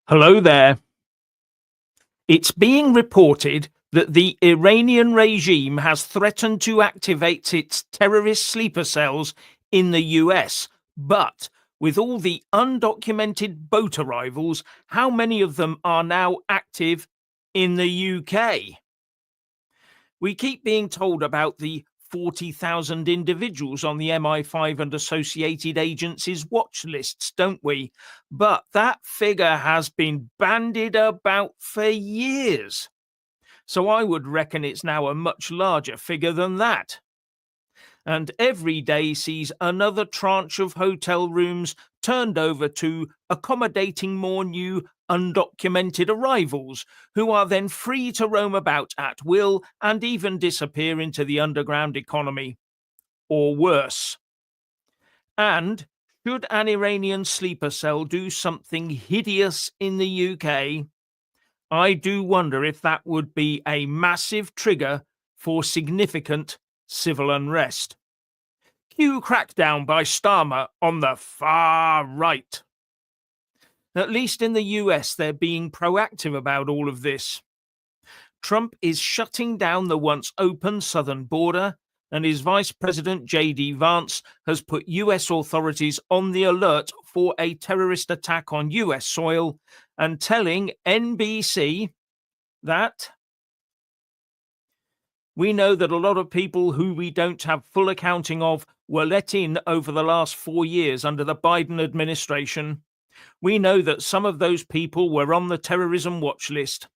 Hello there. It's being reported that the Iranian regime has threatened to activate its terrorist sleeper cells in the US. But with all the undocumented boat arrivals, how many of them are now active in the UK? We keep being told about the 40,000 individuals on the MI5 and associated agencies' watch lists, don't we? But that figure has been bandied about for years. So I would reckon it's now a much larger figure than that. And every day sees another tranche of hotel rooms turned over to accommodating more new undocumented arrivals, who are then free to roam about at will and even disappear into the underground economy, or worse. And should an Iranian sleeper cell do something hideous in the UK, I do wonder if that would be a massive trigger for significant civil unrest. Cue crackdown by Starmer on the far right. At least in the US, they're being proactive about all of this. Trump is shutting down the once open southern border, and his Vice President J.D. Vance has put US authorities on the alert for a terrorist attack on US soil and telling NBC that we know that a lot of people who we don't have full accounting of were let in over the last 4 years under the Biden administration. We know that some of those people were on the terrorism watch list.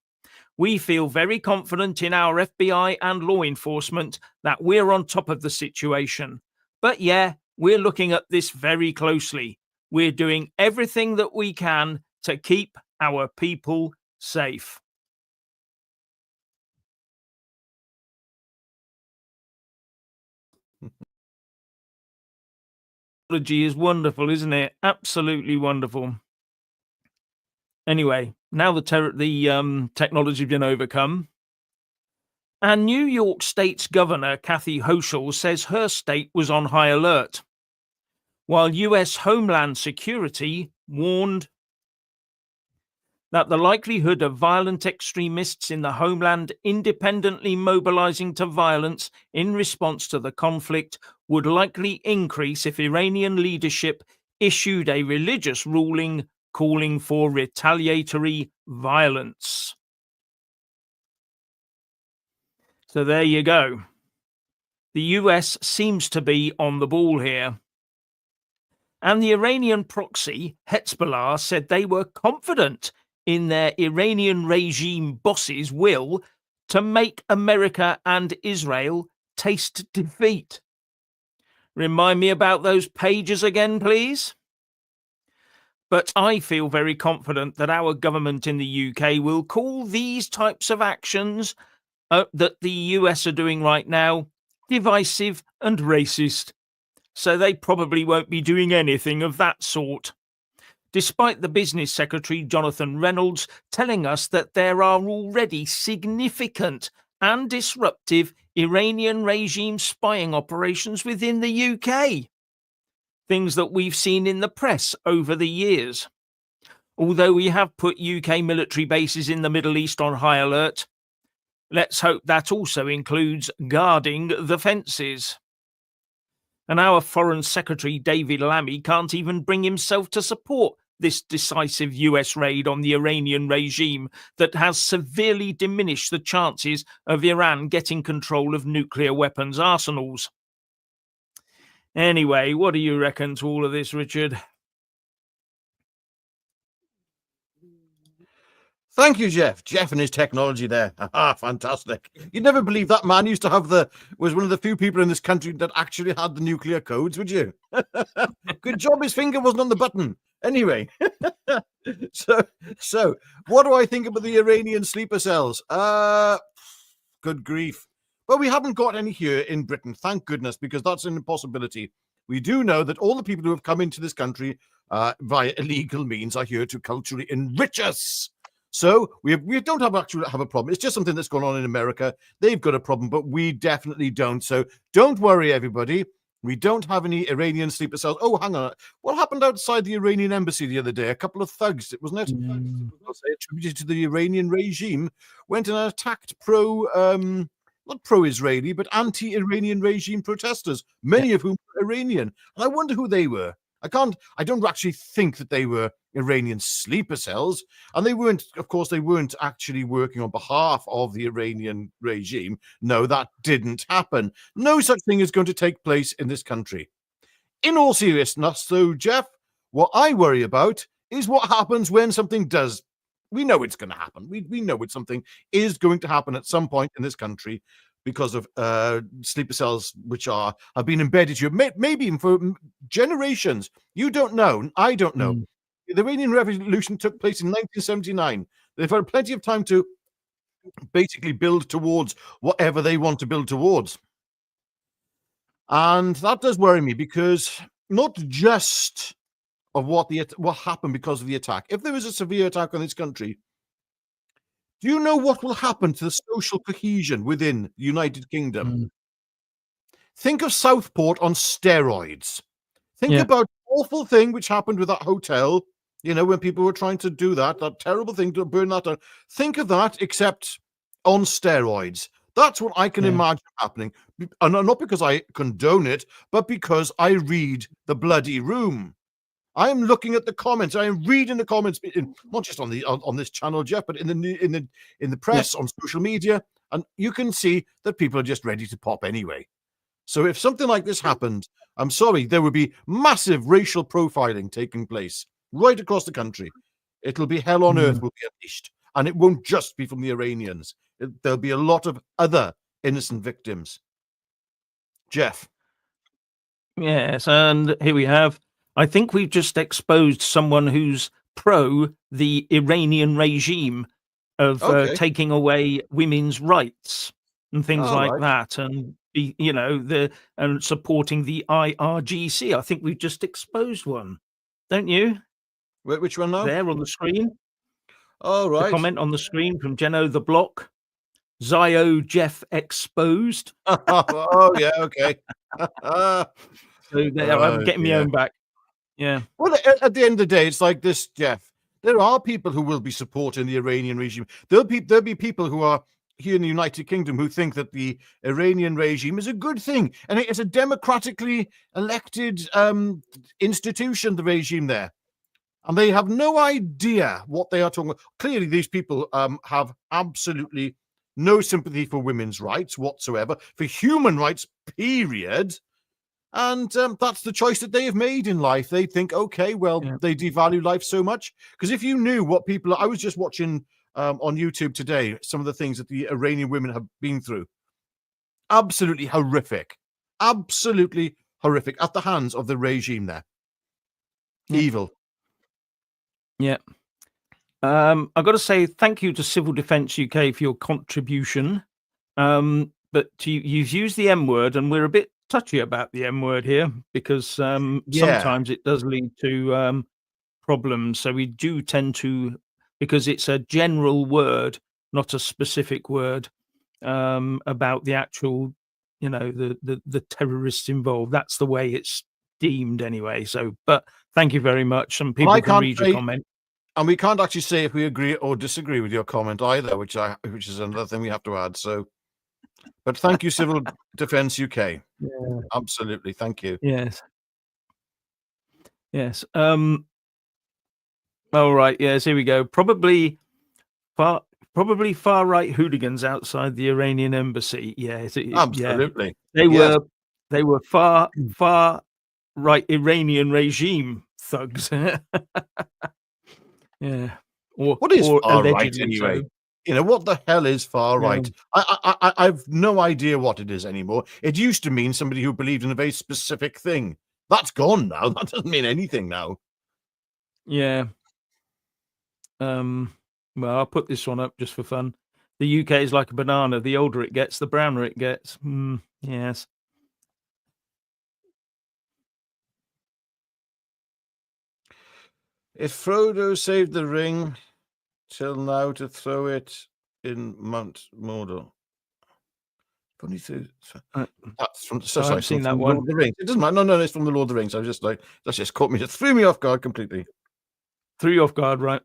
We feel very confident in our FBI and law enforcement that we're on top of the situation. But yeah, we're looking at this very closely. We're doing everything that we can to keep our people safe. Technology is wonderful, isn't it? Absolutely wonderful. Anyway, now the technology's been overcome, and New York State's Governor Kathy Hochul says her state was on high alert, while US Homeland Security warned that the likelihood of violent extremists in the homeland independently mobilizing to violence in response to the conflict would likely increase if Iranian leadership issued a religious ruling calling for retaliatory violence. So there you go. The US seems to be on the ball here. And the Iranian proxy, Hezbollah, said they were confident in their Iranian regime bosses' will to make America and Israel taste defeat. Remind me about those pages again, please. But I feel very confident that our government in the UK will call these types of actions that the US are doing right now divisive and racist. So they probably won't be doing anything of that sort. Despite the business secretary, Jonathan Reynolds, telling us that there are already significant and disruptive Iranian regime spying operations within the UK. Things that we've seen in the press over the years. Although we have put UK military bases in the Middle East on high alert, let's hope that also includes guarding the fences. And our Foreign Secretary, David Lammy, can't even bring himself to support this decisive US raid on the Iranian regime that has severely diminished the chances of Iran getting control of nuclear weapons arsenals. Anyway, what do you reckon to all of this, Richard? Thank you, Jeff. Jeff and his technology there. Ah, fantastic. You'd never believe that man used to have was one of the few people in this country that actually had the nuclear codes, would you? Good job his finger wasn't on the button. Anyway, so what do I think about the Iranian sleeper cells? Good grief. Well, we haven't got any here in Britain, thank goodness, because that's an impossibility. We do know that all the people who have come into this country via illegal means are here to culturally enrich us. So we don't have a problem. It's just something that's going on in America. They've got a problem, but we definitely don't. So don't worry, everybody. We don't have any Iranian sleeper cells. Oh, hang on. What happened outside the Iranian embassy the other day? A couple of thugs, wasn't it? I'll say attributed to the Iranian regime, went and attacked not pro-Israeli, but anti-Iranian regime protesters, many of whom were Iranian. And I wonder who they were. I don't actually think that they were Iranian sleeper cells. And they weren't, of course, they weren't actually working on behalf of the Iranian regime. No, that didn't happen. No such thing is going to take place in this country. In all seriousness, though, Jeff, what I worry about is what happens when something does. We know it's going to happen. We know something is going to happen at some point in this country because of sleeper cells which have been embedded here, maybe even for generations. You don't know. I don't know. The Iranian Revolution took place in 1979. They've had plenty of time to basically build towards whatever they want to build towards. And that does worry me, because not just of what happened because of the attack. If there is a severe attack on this country, do you know what will happen to the social cohesion within the United Kingdom? Think of Southport on steroids. Think about the awful thing which happened with that hotel, when people were trying to do that terrible thing to burn that down. Think of that, except on steroids. That's what I can imagine happening. And not because I condone it, but because I read the bloody room. I am looking at the comments. I am reading the comments, not just on this channel, Jeff, but in the press, on social media, and you can see that people are just ready to pop anyway. So if something like this happened, I'm sorry, there would be massive racial profiling taking place right across the country. It'll be hell on earth will be unleashed, and it won't just be from the Iranians. There'll be a lot of other innocent victims. Jeff. Yes, and here we have. I think we've just exposed someone who's pro the Iranian regime of taking away women's rights and things like that, and and supporting the IRGC. I think we've just exposed one, don't you? Which one now? There on the screen. Oh, right. The comment on the screen from Jeno the Block. Zio Jeff exposed. Oh, yeah, okay. So there, I'm getting my own back. Yeah. Well, at the end of the day, it's like this, Jeff. There are people who will be supporting the Iranian regime. There'll be people who are here in the United Kingdom who think that the Iranian regime is a good thing, and it's a democratically elected institution, the regime there. And they have no idea what they are talking about. Clearly, these people have absolutely no sympathy for women's rights whatsoever, for human rights, period. And that's the choice that they have made in life. They think, okay, well, they devalue life so much. Because if you knew what people... I was just watching on YouTube today some of the things that the Iranian women have been through. Absolutely horrific. Absolutely horrific at the hands of the regime there. Evil. Yeah. I've got to say thank you to Civil Defence UK for your contribution. But you've used the M word, and we're a bit touchy about the M word here, because sometimes it does lead to problems. So we do tend to, because it's a general word, not a specific word, about the actual, the terrorists involved. That's the way it's deemed anyway. So, but thank you very much. Some people can read your comment. And we can't actually say if we agree or disagree with your comment either, which is another thing we have to add. So, but thank you, Civil Defence UK. Yeah. Absolutely, thank you. Yes. Yes. All right. Yes. Here we go. Probably far right hooligans outside the Iranian embassy. Yes. Absolutely. Yeah. They were far right Iranian regime thugs. Yeah. What is far right anyway? So. What the hell is far right? I've no idea what it is anymore. It used to mean somebody who believed in a very specific thing. That's gone now. That doesn't mean anything now. Yeah. Well, I'll put this one up just for fun. The UK is like a banana. The older it gets, the browner it gets. Yes. If Frodo saved the ring till now to throw it in Mount Mordor. Only through. Uh, That's from. I So sorry, haven't seen that from one. Lord of the Rings. It doesn't matter. No, it's from the Lord of the Rings. I was just like, that's just caught me. It threw me off guard completely. Threw you off guard, right?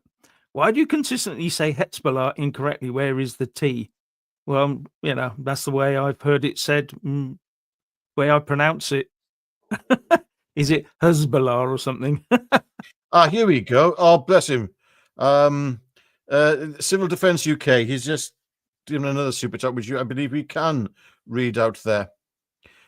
Why do you consistently say Hezbollah incorrectly? Where is the T? Well, that's the way I've heard it said, way I pronounce it. Is it Hezbollah or something? Here we go. Oh, bless him. Civil Defence UK. He's just given another super chat, which I believe we can read out there.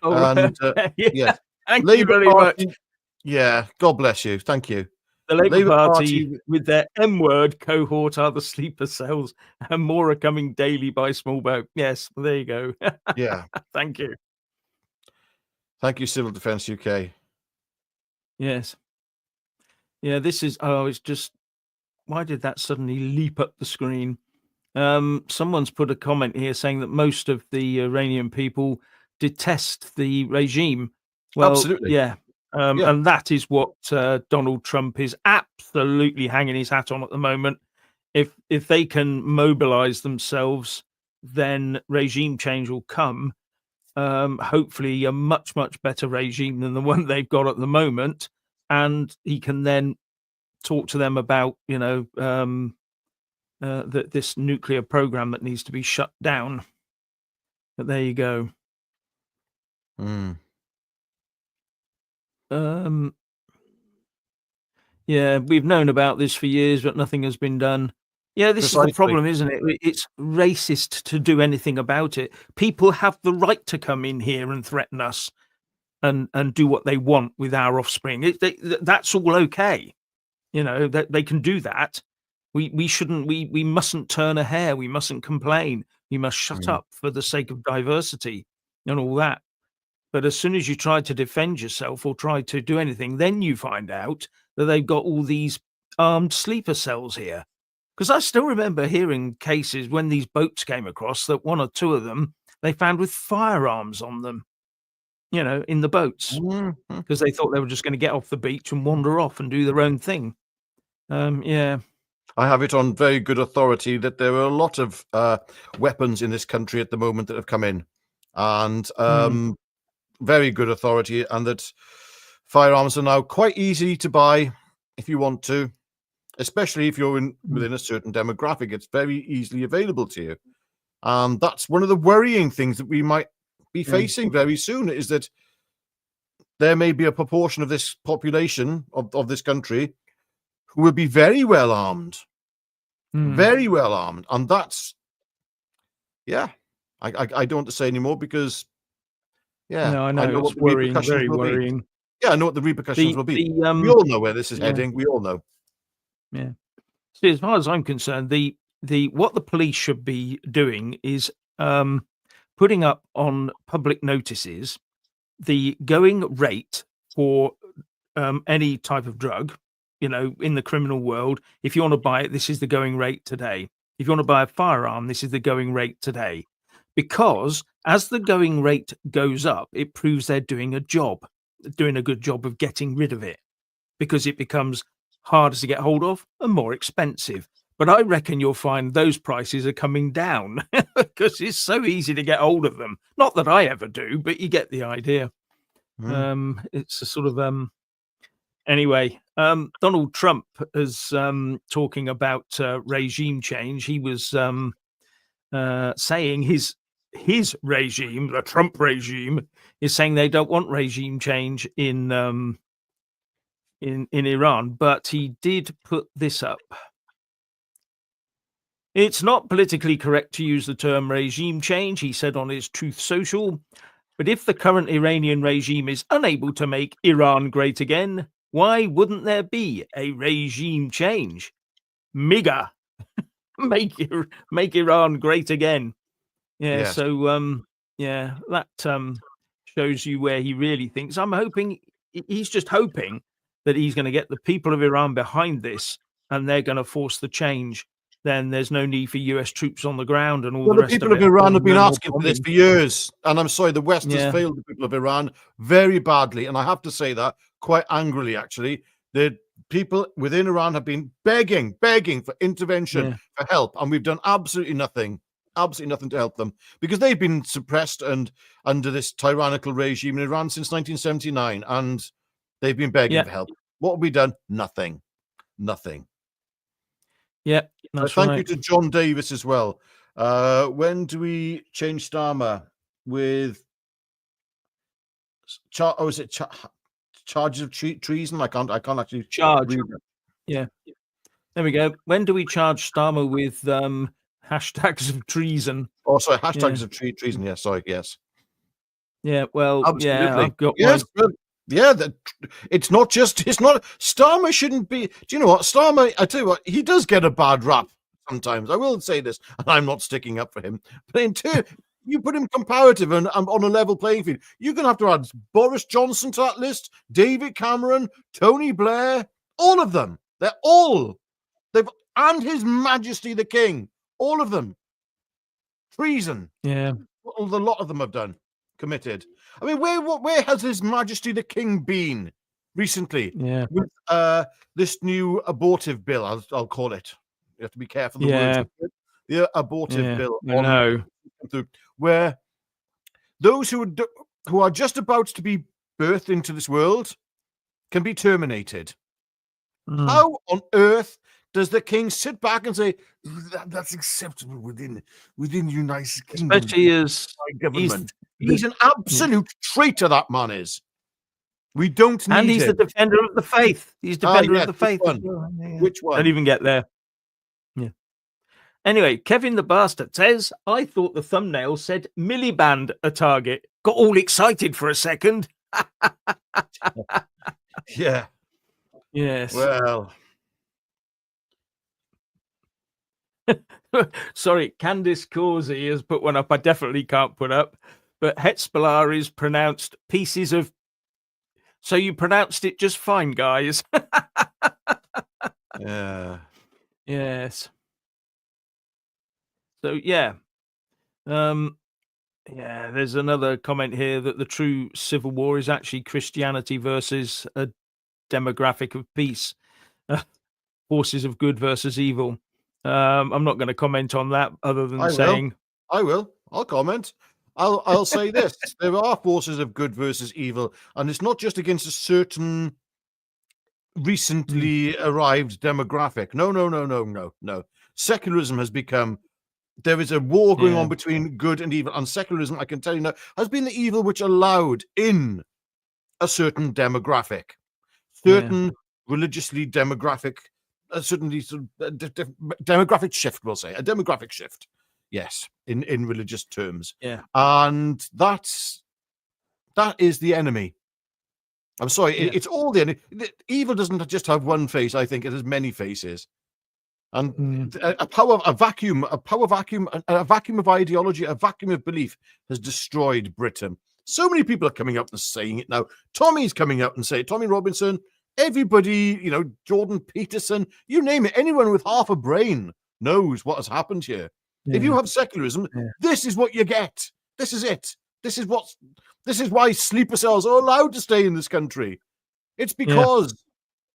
Oh, And right. Yeah. yes, Thank you Labour very Party. much. Yeah, God bless you. Thank you. The Labour Labour Party, Party. with their M-word cohort, are the sleeper cells, and more are coming daily by small boat. Yes, there you go. Yeah. Thank you. Thank you, Civil Defence UK. Yes. Yeah, this is. Oh, it's just. Why did that suddenly leap up the screen? Someone's put a comment here saying that most of the Iranian people detest the regime. Well, Absolutely. yeah. Yeah. And that is what Donald Trump is absolutely hanging his hat on at the moment. If they can mobilize themselves, then regime change will come. Hopefully, a much, much better regime than the one they've got at the moment. And he can then talk to them about, this nuclear program that needs to be shut down. But there you go. Yeah, we've known about this for years, but nothing has been done. Yeah, this is the Precisely. problem, isn't it? It's racist to do anything about it. People have the right to come in here and threaten us and do what they want with our offspring. That's all okay. That they can do that. We shouldn't. We mustn't turn a hair. We mustn't complain. We must shut up for the sake of diversity and all that. But as soon as you try to defend yourself or try to do anything, then you find out that they've got all these armed sleeper cells here. Because I still remember hearing cases when these boats came across that one or two of them they found with firearms on them, in the boats, because they thought they were just going to get off the beach and wander off and do their own thing. Yeah. I have it on very good authority that there are a lot of weapons in this country at the moment that have come in, and very good authority, and that firearms are now quite easy to buy if you want to, especially if you're within a certain demographic. It's very easily available to you. That's one of the worrying things that we might be facing very soon, is that there may be a proportion of this population of this country who will be very well armed. Very well armed. And that's, I don't want to say anymore because, No, I know, know it's what the worrying, repercussions very will be. worrying. Yeah, I know what the repercussions will be. We all know where this is heading. We all know. Yeah. See, as far as I'm concerned, the what the police should be doing is putting up on public notices the going rate for any type of drug, in the criminal world. If you want to buy it, this is the going rate today. If you want to buy a firearm, this is the going rate today. Because as the going rate goes up, it proves they're doing a good job of getting rid of it, because it becomes harder to get hold of and more expensive. But I reckon you'll find those prices are coming down because it's so easy to get hold of them. Not that I ever do, but you get the idea. It's a sort of anyway. Donald Trump is talking about regime change. He was saying his regime, the Trump regime, is saying they don't want regime change in Iran, but he did put this up. It's not politically correct to use the term regime change, he said on his Truth Social. But if the current Iranian regime is unable to make Iran great again, why wouldn't there be a regime change? MIGA, make Iran great again. Yeah. Yes. So that shows you where he really thinks. I'm hoping he's just hoping that he's going to get the people of Iran behind this, and they're going to force the change. Then there's no need for US troops on the ground and all the rest of it. The people of Iran have been asking for this for years. And I'm sorry, the West has failed the people of Iran very badly. And I have to say that quite angrily, actually. The people within Iran have been begging for intervention, for help. And we've done absolutely nothing. Absolutely nothing to help them, because they've been suppressed and under this tyrannical regime in Iran since 1979, and they've been begging Yeah. for help. What have we done? Nothing. Nothing. Yeah, that's Thank you right. to John Davis as well. When do we change Starmer with charges of treason? I can't actually Charge. read it. Yeah. There we go. When do we charge Starmer with hashtags of treason? Oh, sorry, hashtags Yeah. of treason. Yes, sorry, yes. Yeah, well, yeah, Absolutely. I've got Yes, my... well, yeah, it's not Starmer shouldn't be. Do you know what? Starmer, I tell you what, he does get a bad rap sometimes. I will say this, and I'm not sticking up for him. But you put him comparative and on a level playing field, you're going to add Boris Johnson to that list, David Cameron, Tony Blair, all of them. And His Majesty the King, all of them. Treason. Yeah. A lot of them have committed. I mean, where has His Majesty the King been recently? Yeah. With this new abortive bill, I'll call it. You have to be careful the words. The abortive bill. I know. Where those who are just about to be birthed into this world can be terminated. How on earth does the king sit back and say that's acceptable within the United Kingdom? Especially as government. He's an absolute traitor, that man is. We don't need him. And he's the defender of the faith. He's defender of the faith. Which one? Don't even get there. Yeah. Anyway, Kevin the Bastard says, I thought the thumbnail said Miliband a target. Got all excited for a second. Yeah. Yes. Well. Sorry, Candice Causey has put one up. I definitely can't put up. But Hezbollah is pronounced pieces of... So you pronounced it just fine, guys. Yeah. Yes. So, yeah. Yeah, there's another comment here that the true civil war is actually Christianity versus a demographic of peace. Forces of good versus evil. I'm not going to comment on that other than saying... I will. I'll comment. I'll say this. There are forces of good versus evil, and it's not just against a certain recently arrived demographic. No. Secularism has become... There is a war going on between good and evil, and secularism, I can tell you now, has been the evil which allowed in a certain demographic, certain religiously demographic, certainly demographic shift, we'll say, a demographic shift, yes, in religious terms. Yeah. And that is the enemy. I'm sorry, it's all the enemy. Evil doesn't just have one face, I think it has many faces. And a vacuum of ideology, a vacuum of belief has destroyed Britain. So many people are coming up and saying it now. Tommy's coming out and saying, Tommy Robinson, everybody, Jordan Peterson, you name it, anyone with half a brain knows what has happened here. If you have secularism, this is what you get. This is it. This is why sleeper cells are allowed to stay in this country. It's because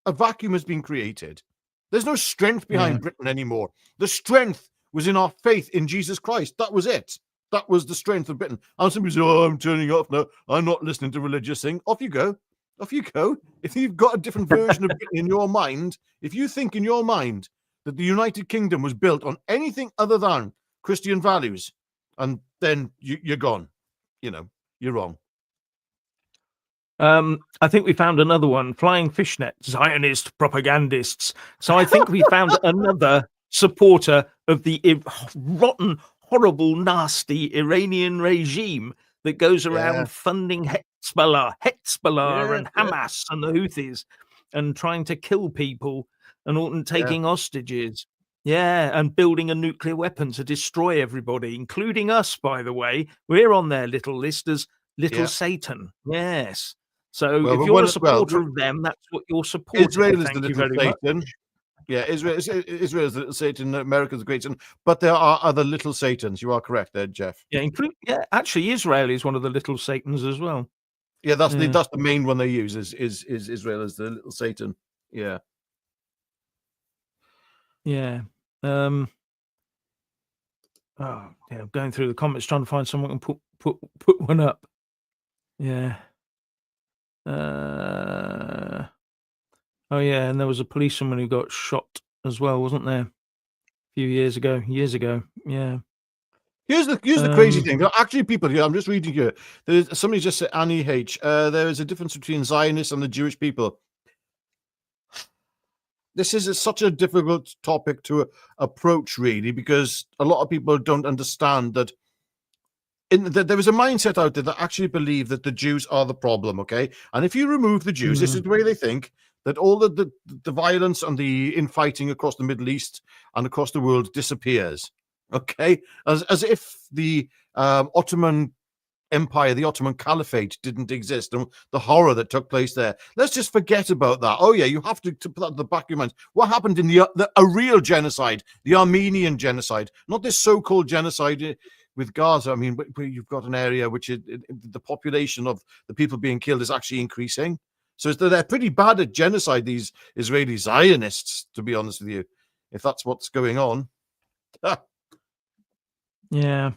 a vacuum has been created. There's no strength behind Britain anymore. The strength was in our faith in Jesus Christ. That was it. That was the strength of Britain. And somebody says, oh, I'm turning off now. I'm not listening to religious thing. Off you go. Off you go. If you've got a different version of Britain in your mind, if you think in your mind that the United Kingdom was built on anything other than Christian values, and then you're gone. You're wrong. I think we found another one. Flying fishnet, Zionist propagandists. So I think we found another supporter of the rotten, horrible, nasty Iranian regime that goes around funding Hezbollah and Hamas and the Houthis and trying to kill people and taking hostages. Yeah, and building a nuclear weapon to destroy everybody, including us, by the way. We're on their little list as little Satan. Yes. So if you're a supporter of them, that's what you're supporting. Israel is Thank the you little very Satan. much. Yeah, Israel is the little Satan. America's the great Satan. But there are other little Satans. You are correct there, Jeff. Yeah, actually, Israel is one of the little Satans as well. Yeah, that's the main one they use is Israel as the little Satan. Yeah. Yeah. Oh, yeah, I'm going through the comments trying to find someone and put one up. Yeah. Oh yeah, and there was a policeman who got shot as well, wasn't there? A few years ago. Yeah. Here's the crazy thing. There are actually people here. I'm just reading here. Somebody just said Annie H. There is a difference between Zionists and the Jewish people. This is such a difficult topic to approach, really, because a lot of people don't understand that. There is a mindset out there that actually believe that the Jews are the problem. Okay, and if you remove the Jews, this is the way they think, that all the violence and the infighting across the Middle East and across the world disappears. Okay, as if the Ottoman Empire, the Ottoman Caliphate didn't exist, and the horror that took place there. Let's just forget about that. Oh yeah, you have to put that in the back of your mind. What happened in a real genocide, the Armenian genocide, not this so-called genocide with Gaza. I mean, where you've got an area which the population of the people being killed is actually increasing. So they're pretty bad at genocide, these Israeli Zionists, to be honest with you, if that's what's going on. Yeah.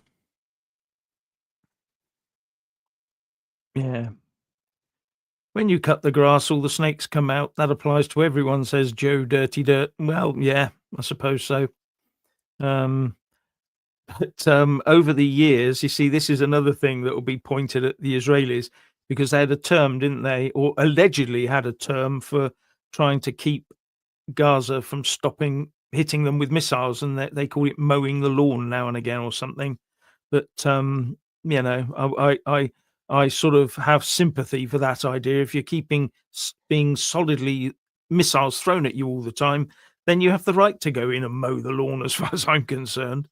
Yeah. When you cut the grass, all the snakes come out. That applies to everyone, says Joe Dirty Dirt. Well, yeah, I suppose so. But over the years, you see, this is another thing that will be pointed at the Israelis, because they had a term, didn't they, or allegedly had a term for trying to keep Gaza from hitting them with missiles, and they call it mowing the lawn now and again or something. But you know, I sort of have sympathy for that idea. If you're being solidly missiles thrown at you all the time, then you have the right to go in and mow the lawn, as far as I'm concerned.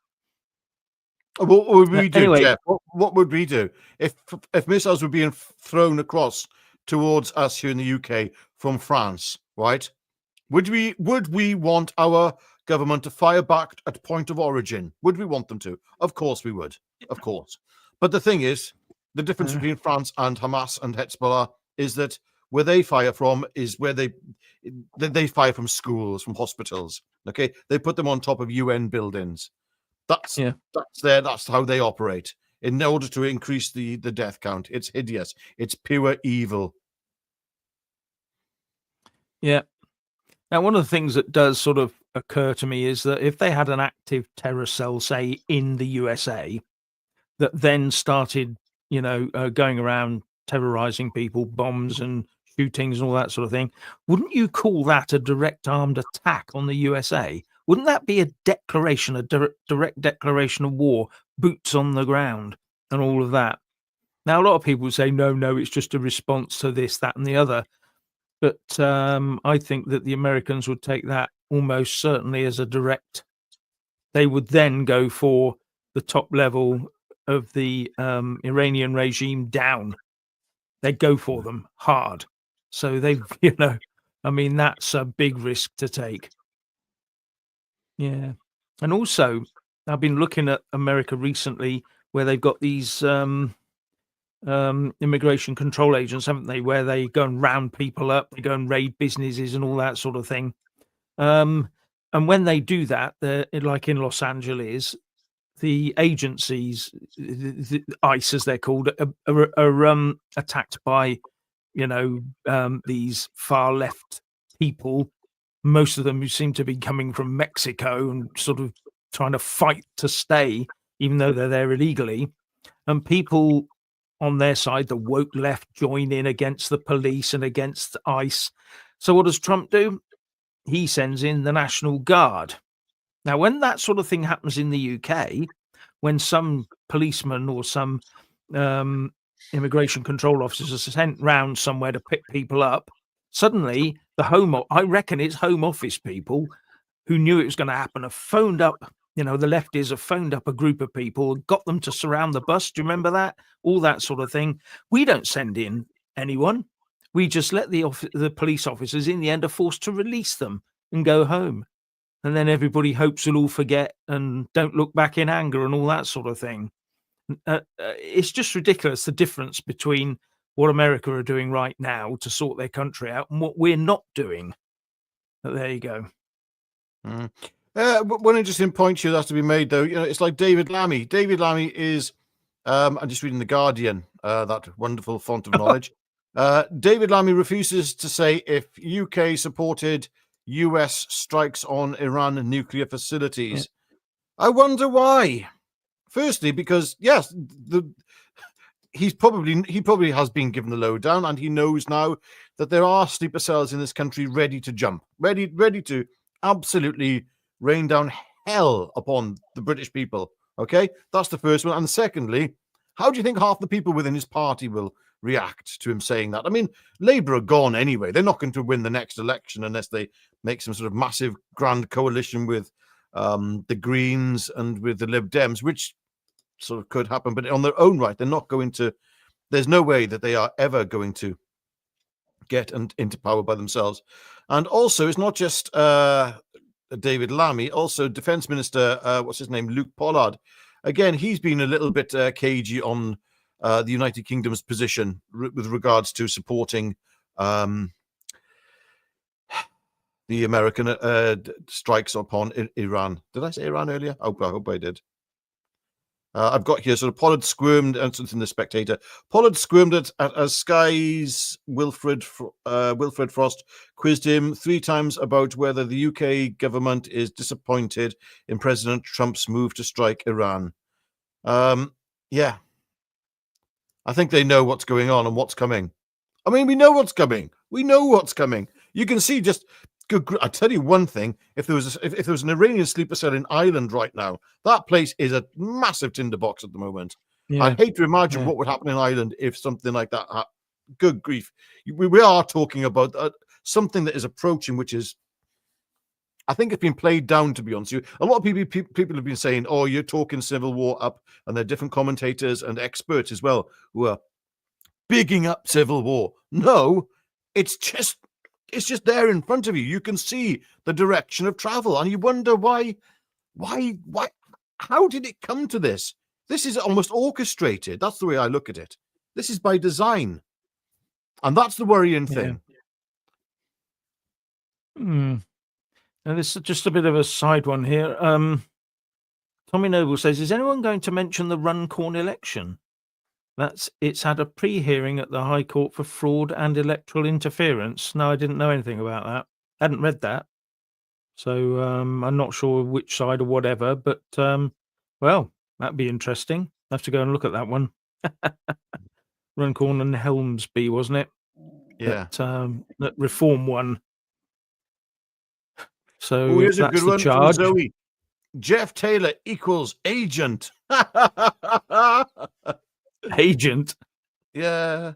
What would we do, Anyway, Jeff? What would we do if missiles were being thrown across towards us here in the UK from France? Right? Would we want our government to fire back at point of origin? Would we want them to? Of course we would. Of course. But the thing is, the difference between France and Hamas and Hezbollah is that where they fire from is where they fire from schools, from hospitals. Okay, they put them on top of UN buildings. That's how they operate in order to increase the death count. It's hideous. It's pure evil. Yeah. Now, one of the things that does sort of occur to me is that if they had an active terror cell, say, in the USA, that then started, going around terrorizing people, bombs and shootings and all that sort of thing, wouldn't you call that a direct armed attack on the USA? Wouldn't that be a declaration, a direct declaration of war, boots on the ground and all of that? Now, a lot of people would say, no, it's just a response to this, that, and the other. But I think that the Americans would take that almost certainly as a direct. They would then go for the top level of the Iranian regime down. They'd go for them hard. So I mean, that's a big risk to take. Yeah. And also, I've been looking at America recently, where they've got these immigration control agents, haven't they, where they go and round people up, they go and raid businesses and all that sort of thing. And when they do that, like in Los Angeles, the agencies, the ICE as they're called, are attacked by these far left people, most of them who seem to be coming from Mexico and sort of trying to fight to stay, even though they're there illegally. And people on their side, the woke left, join in against the police and against ICE. So what does Trump do? He sends in the National Guard. Now, when that sort of thing happens in the UK, when some policeman or some immigration control officers are sent round somewhere to pick people up, suddenly I reckon it's Home Office people who knew it was going to happen have phoned up. The lefties have phoned up a group of people, got them to surround the bus. Do you remember that? All that sort of thing. We don't send in anyone. We just let the police officers, in the end, are forced to release them and go home. And then everybody hopes we'll all forget and don't look back in anger and all that sort of thing. It's just ridiculous, the difference between what America are doing right now to sort their country out and what we're not doing. But there you go. One interesting point here that has to be made, though, it's like David Lammy. David Lammy is, I'm just reading The Guardian, that wonderful font of knowledge. David Lammy refuses to say if UK supported US strikes on Iran nuclear facilities. I wonder why. Firstly, because yes, he probably has been given the lowdown, and he knows now that there are sleeper cells in this country ready to jump, ready to absolutely rain down hell upon the British people. Okay, that's the first one. And secondly, how do you think half the people within his party will react to him saying that? I mean, Labour are gone anyway. They're not going to win the next election unless they make some sort of massive grand coalition with the Greens and with the Lib Dems, which sort of could happen. But on their own right, they're not going to. There's no way that they are ever going to get into power by themselves. And also, it's not just David Lammy, also Defence Minister, what's his name, Luke Pollard. Again, he's been a little bit cagey on the United Kingdom's position with regards to supporting the American strikes upon Iran. Did I say Iran earlier? I hope I did. I've got here sort of Pollard squirmed, and it's in The Spectator. Pollard squirmed as Sky's Wilfred Frost quizzed him 3 times about whether the UK government is disappointed in President Trump's move to strike Iran. Yeah, I think they know what's going on and what's coming. I mean, we know what's coming. We know what's coming. You can see just. I tell you one thing: if there was an Iranian sleeper cell in Ireland right now, that place is a massive tinderbox at the moment. Yeah. I hate to imagine what would happen in Ireland if something like that happened. Good grief! We are talking about something that is approaching, which is, I think, it's been played down. To be honest with you, a lot of people have been saying, "Oh, you're talking civil war up," and there are different commentators and experts as well who are bigging up civil war. No, it's just there in front of you. You can see the direction of travel, and you wonder why. How did it come to this? This is almost orchestrated. That's the way I look at it. This is by design, and that's the worrying thing. Now, this is just a bit of a side one here. Tommy Noble says, "Is anyone going to mention the Runcorn election? It's had a pre-hearing at the High Court for fraud and electoral interference." No, I didn't know anything about that. I hadn't read that. So I'm not sure which side or whatever, but well, that'd be interesting. I have to go and look at that one. Runcorn and Helmsby, wasn't it? Yeah. That Reform one. So here's that's a good the one charge. from Zoe. Jeff Taylor equals agent. Agent. Yeah.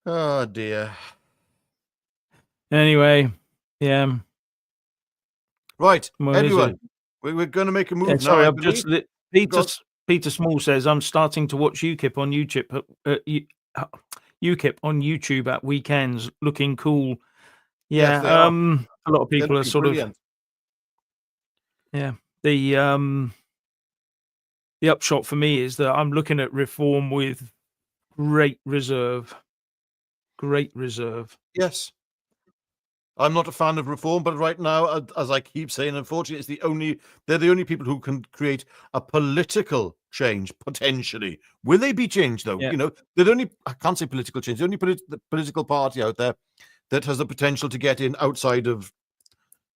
Oh dear. Anyway, yeah. Right, everyone. We're going to make a move now. Sorry, I've just Peter Small says, "I'm starting to watch UKIP on YouTube. UKIP on YouTube at weekends, looking cool." Yeah, yes, a lot of people are sort brilliant. The upshot for me is that I'm looking at Reform with great reserve. Great reserve. Yes. I'm not a fan of Reform, but right now, as I keep saying, unfortunately, they're the only people who can create a political change, potentially. Will they be changed, though? Yeah. I can't say political change, the only political party out there that has the potential to get in outside of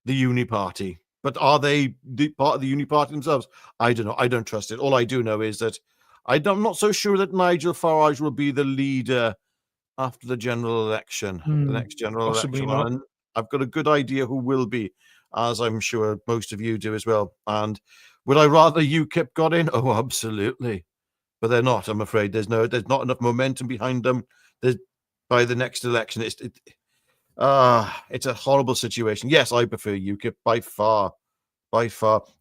the Uni Party. But are they part of the Uni Party themselves? I don't know. I don't trust it. All I do know is that I'm not so sure that Nigel Farage will be the leader after the general election, the next general election. Not. And I've got a good idea who will be, as I'm sure most of you do as well. And would I rather UKIP got in? Oh, absolutely. But they're not, I'm afraid. There's not enough momentum behind them. By the next election, it's a horrible situation. Yes, I prefer UKIP by far.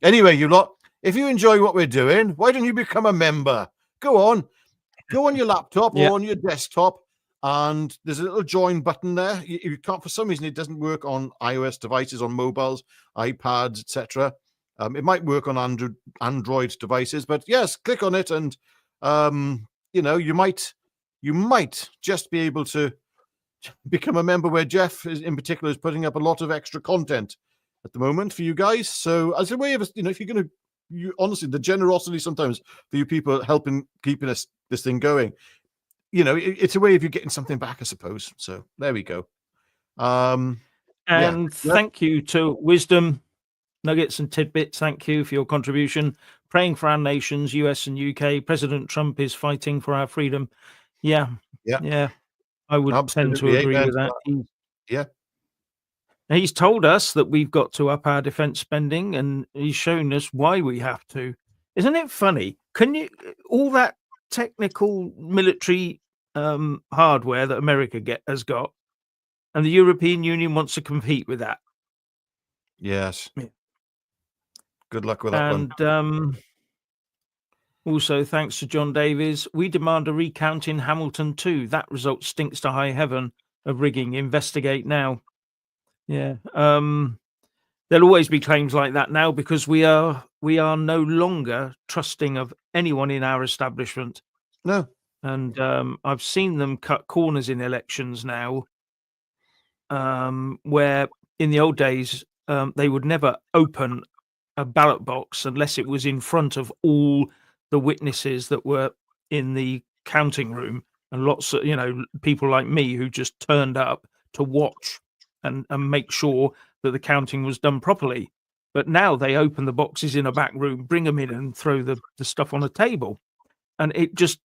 Anyway, you lot, if you enjoy what we're doing, why don't you become a member? Go on your laptop or on your desktop, and there's a little join button there. You can't, for some reason, it doesn't work on iOS devices, on mobiles, iPads, etc. It might work on Android devices, but yes, click on it, and you might just be able to become a member, where Jeff is, in particular, is putting up a lot of extra content at the moment for you guys. So as a way of, if you're going to, honestly, the generosity sometimes for you people helping keeping this thing going, it's a way of you getting something back, I suppose. So there we go. And thank you to Wisdom Nuggets and Tidbits. Thank you for your contribution. Praying for our nations, US and UK. President Trump is fighting for our freedom. Yeah. I would tend to agree with that. He's told us that we've got to up our defense spending, and he's shown us why we have to. Isn't it funny? All that technical military hardware that America has got, and the European Union wants to compete with that. Yes. Yeah. Good luck with that one. And also, thanks to John Davies, we demand a recount in Hamilton too. That result stinks to high heaven of rigging. Investigate now. Yeah. There'll always be claims like that now, because we are no longer trusting of anyone in our establishment. No. And I've seen them cut corners in elections now, where in the old days they would never open a ballot box unless it was in front of all the witnesses that were in the counting room, and lots of people like me who just turned up to watch and make sure that the counting was done properly. But now they open the boxes in a back room, bring them in, and throw the stuff on a table, and it just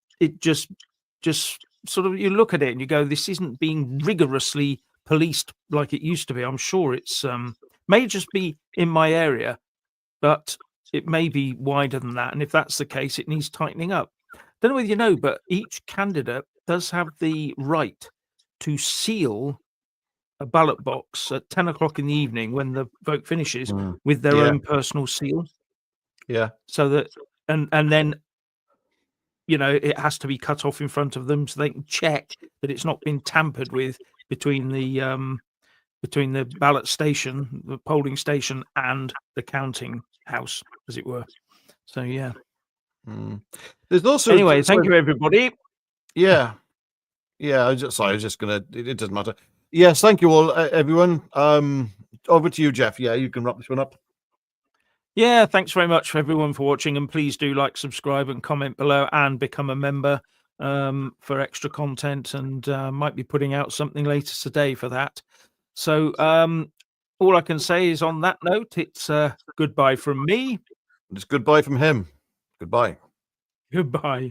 sort of, you look at it and you go, this isn't being rigorously policed like it used to be. I'm sure it's may just be in my area, but it may be wider than that. And if that's the case, it needs tightening up. Don't know whether you know, but each candidate does have the right to seal a ballot box at 10 o'clock in the evening when the vote finishes with their own personal seal. Yeah. So that, and then, it has to be cut off in front of them so they can check that it's not been tampered with between the ballot station, the polling station, and the counting house, as it were. So, yeah. There's also... Anyway, thank you, everybody. Yeah. I was just going to... It doesn't matter. Yes, thank you all, everyone. Over to you, Jeff. Yeah, you can wrap this one up. Yeah, thanks very much for everyone for watching, and please do like, subscribe, and comment below, and become a member for extra content, and might be putting out something later today for that. So all I can say is, on that note, it's goodbye from me. It's goodbye from him. Goodbye. Goodbye.